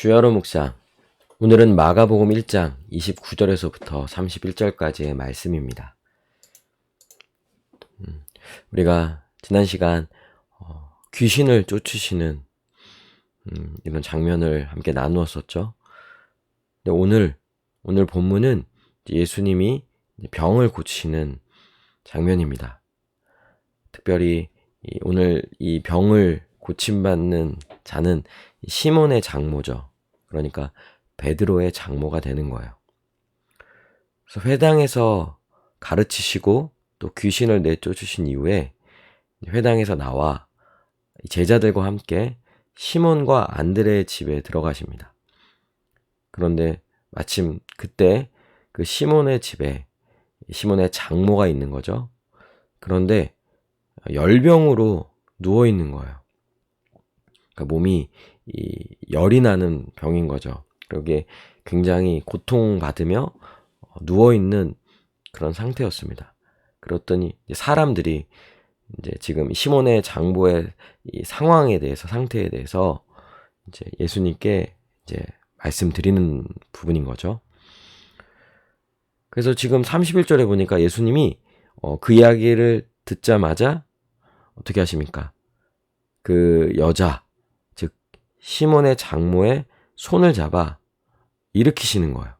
주야로 묵상. 오늘은 마가복음 1장 29절에서부터 31절까지의 말씀입니다. 우리가 지난 시간 귀신을 쫓으시는 이런 장면을 함께 나누었었죠. 근데 오늘 본문은 예수님이 병을 고치는 장면입니다. 특별히 오늘 이 병을 고침받는 자는 시몬의 장모죠. 그러니까 베드로의 장모가 되는 거예요. 그래서 회당에서 가르치시고 또 귀신을 내쫓으신 이후에 회당에서 나와 제자들과 함께 시몬과 안드레의 집에 들어가십니다. 그런데 마침 그때 그 시몬의 집에 시몬의 장모가 있는 거죠. 그런데 열병으로 누워 있는 거예요. 그러니까 몸이 열이 나는 병인 거죠. 그러게 굉장히 고통받으며 누워있는 그런 상태였습니다. 그랬더니 사람들이 이제 지금 시몬의 장모의 이 상황에 대해서, 상태에 대해서 이제 예수님께 이제 말씀드리는 부분인 거죠. 그래서 지금 31절에 보니까 예수님이 그 이야기를 듣자마자 어떻게 하십니까? 그 여자, 즉 시몬의 장모의 손을 잡아 일으키시는 거예요.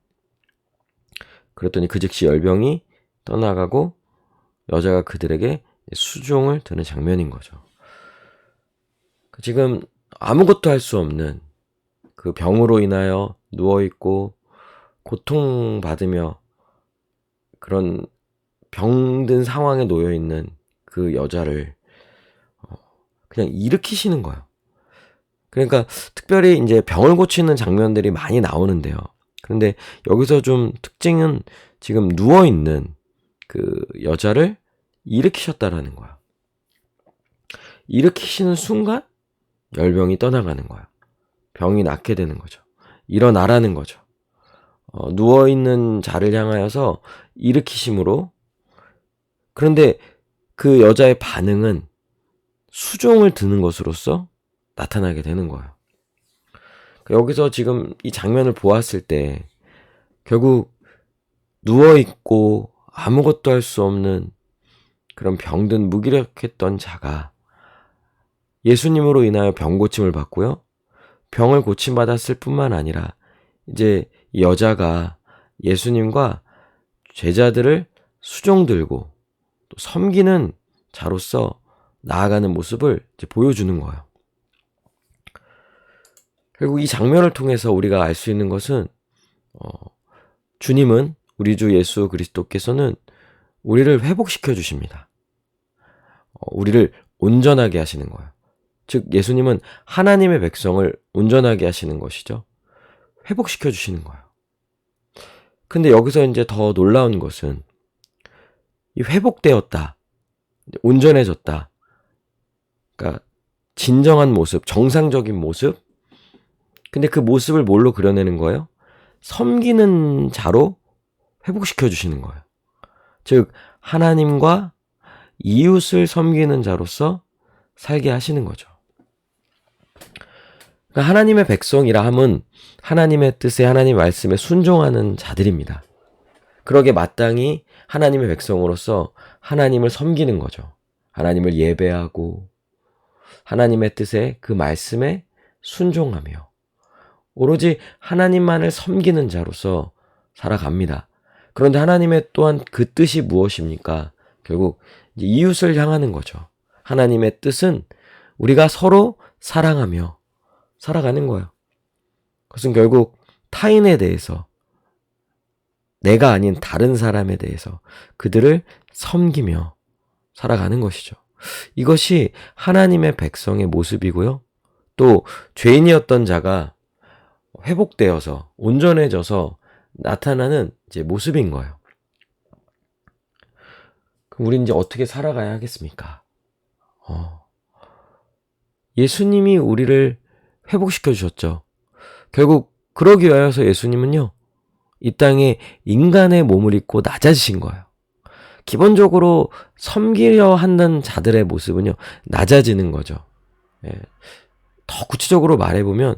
그랬더니 그 즉시 열병이 떠나가고 여자가 그들에게 수종을 드는 장면인 거죠. 지금 아무것도 할 수 없는 그 병으로 인하여 누워있고 고통받으며 그런 병든 상황에 놓여있는 그 여자를 그냥 일으키시는 거예요. 그러니까 특별히 이제 병을 고치는 장면들이 많이 나오는데요. 그런데 여기서 좀 특징은 지금 누워있는 그 여자를 일으키셨다라는 거예요. 일으키시는 순간 열병이 떠나가는 거예요. 병이 낫게 되는 거죠. 일어나라는 거죠. 누워있는 자를 향하여서 일으키심으로. 그런데 그 여자의 반응은 수종을 드는 것으로서 나타나게 되는 거예요. 여기서 지금 이 장면을 보았을 때 결국 누워있고 아무것도 할 수 없는 그런 병든 무기력했던 자가 예수님으로 인하여 병 고침을 받고요. 병을 고침받았을 뿐만 아니라 이제 이 여자가 예수님과 제자들을 수종들고 또 섬기는 자로서 나아가는 모습을 이제 보여주는 거예요. 결국 이 장면을 통해서 우리가 알 수 있는 것은 주님은, 우리 주 예수 그리스도께서는 우리를 회복시켜 주십니다. 우리를 온전하게 하시는 거예요. 즉 예수님은 하나님의 백성을 온전하게 하시는 것이죠. 회복시켜 주시는 거예요. 근데 여기서 이제 더 놀라운 것은 이 회복되었다, 온전해졌다, 그러니까 진정한 모습, 정상적인 모습. 근데 그 모습을 뭘로 그려내는 거예요? 섬기는 자로 회복시켜 주시는 거예요. 즉 하나님과 이웃을 섬기는 자로서 살게 하시는 거죠. 그러니까 하나님의 백성이라 함은 하나님의 뜻에, 하나님의 말씀에 순종하는 자들입니다. 그러게 마땅히 하나님의 백성으로서 하나님을 섬기는 거죠. 하나님을 예배하고 하나님의 뜻에, 그 말씀에 순종하며 오로지 하나님만을 섬기는 자로서 살아갑니다. 그런데 하나님의 또한 그 뜻이 무엇입니까? 결국 이웃을 향하는 거죠. 하나님의 뜻은 우리가 서로 사랑하며 살아가는 거예요. 그것은 결국 타인에 대해서, 내가 아닌 다른 사람에 대해서 그들을 섬기며 살아가는 것이죠. 이것이 하나님의 백성의 모습이고요. 또 죄인이었던 자가 회복되어서 온전해져서 나타나는 이제 모습인 거예요. 그럼 우리는 이제 어떻게 살아가야 하겠습니까? 예수님이 우리를 회복시켜 주셨죠. 결국 그러기 위하여서 예수님은요, 이 땅에 인간의 몸을 입고 낮아지신 거예요. 기본적으로 섬기려 하는 자들의 모습은요, 낮아지는 거죠. 더 구체적으로 말해보면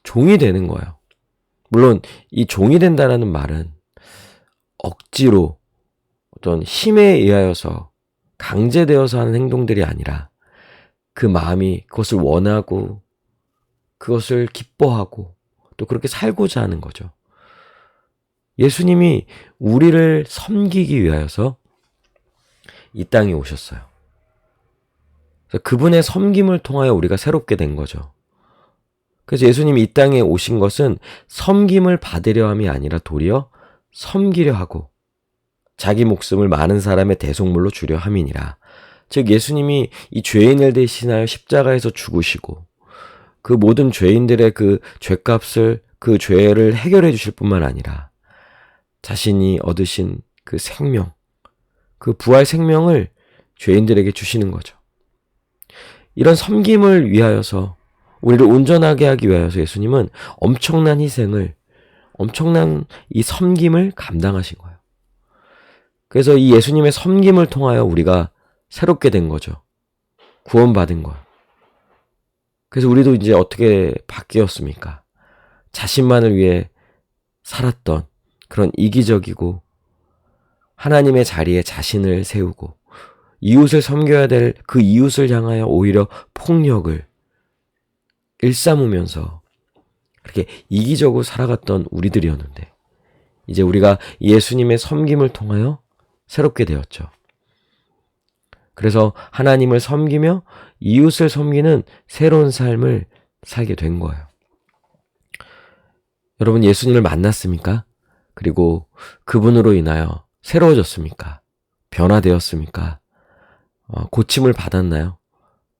종이 되는 거예요. 물론 이 종이 된다라는 말은 억지로 어떤 힘에 의하여서 강제되어서 하는 행동들이 아니라 그 마음이 그것을 원하고 그것을 기뻐하고 또 그렇게 살고자 하는 거죠. 예수님이 우리를 섬기기 위하여서 이 땅에 오셨어요. 그래서 그분의 섬김을 통하여 우리가 새롭게 된 거죠. 그래서 예수님이 이 땅에 오신 것은 섬김을 받으려 함이 아니라 도리어 섬기려 하고 자기 목숨을 많은 사람의 대속물로 주려 함이니라. 즉 예수님이 이 죄인을 대신하여 십자가에서 죽으시고 그 모든 죄인들의 그 죄값을 그 죄를 해결해 주실 뿐만 아니라 자신이 얻으신 그 생명, 그 부활 생명을 죄인들에게 주시는 거죠. 이런 섬김을 위하여서 우리를 온전하게 하기 위하여서 예수님은 엄청난 희생을, 엄청난 이 섬김을 감당하신 거예요. 그래서 이 예수님의 섬김을 통하여 우리가 새롭게 된 거죠. 구원받은 거예요. 그래서 우리도 이제 어떻게 바뀌었습니까? 자신만을 위해 살았던 그런 이기적이고 하나님의 자리에 자신을 세우고 이웃을 섬겨야 될 그 이웃을 향하여 오히려 폭력을 일삼으면서 그렇게 이기적으로 살아갔던 우리들이었는데 이제 우리가 예수님의 섬김을 통하여 새롭게 되었죠. 그래서 하나님을 섬기며 이웃을 섬기는 새로운 삶을 살게 된 거예요. 여러분 예수님을 만났습니까? 그리고 그분으로 인하여 새로워졌습니까? 변화되었습니까? 고침을 받았나요?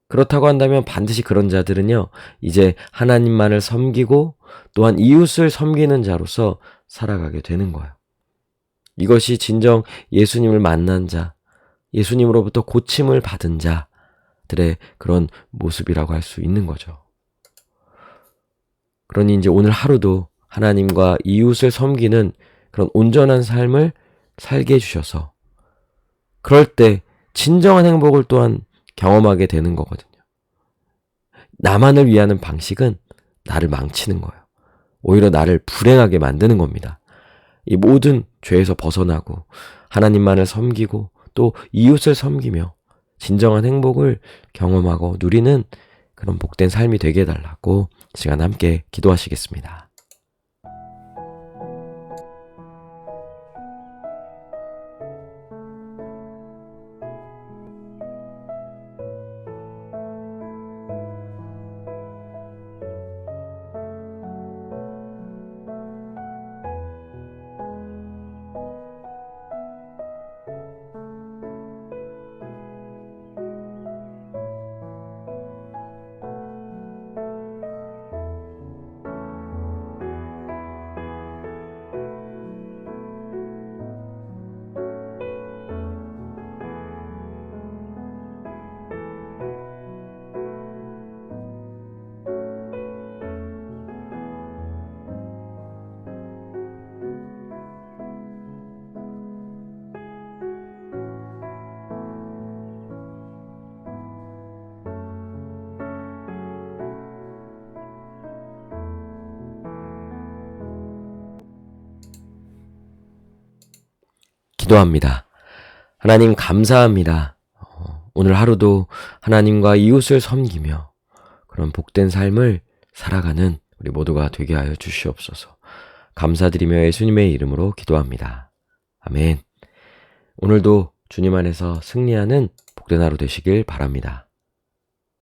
그렇다고 한다면 반드시 그런 자들은요, 이제 하나님만을 섬기고 또한 이웃을 섬기는 자로서 살아가게 되는 거예요. 이것이 진정 예수님을 만난 자, 예수님으로부터 고침을 받은 자들의 그런 모습이라고 할 수 있는 거죠. 그러니 이제 오늘 하루도 하나님과 이웃을 섬기는 그런 온전한 삶을 살게 해주셔서 그럴 때 진정한 행복을 또한 경험하게 되는 거거든요. 나만을 위하는 방식은 나를 망치는 거예요. 오히려 나를 불행하게 만드는 겁니다. 이 모든 죄에서 벗어나고 하나님만을 섬기고 또 이웃을 섬기며 진정한 행복을 경험하고 누리는 그런 복된 삶이 되게 해달라고 시간 함께 기도하시겠습니다. 기도합니다. 하나님 감사합니다. 오늘 하루도 하나님과 이웃을 섬기며 그런 복된 삶을 살아가는 우리 모두가 되게 하여 주시옵소서. 감사드리며 예수님의 이름으로 기도합니다. 아멘. 오늘도 주님 안에서 승리하는 복된 하루 되시길 바랍니다.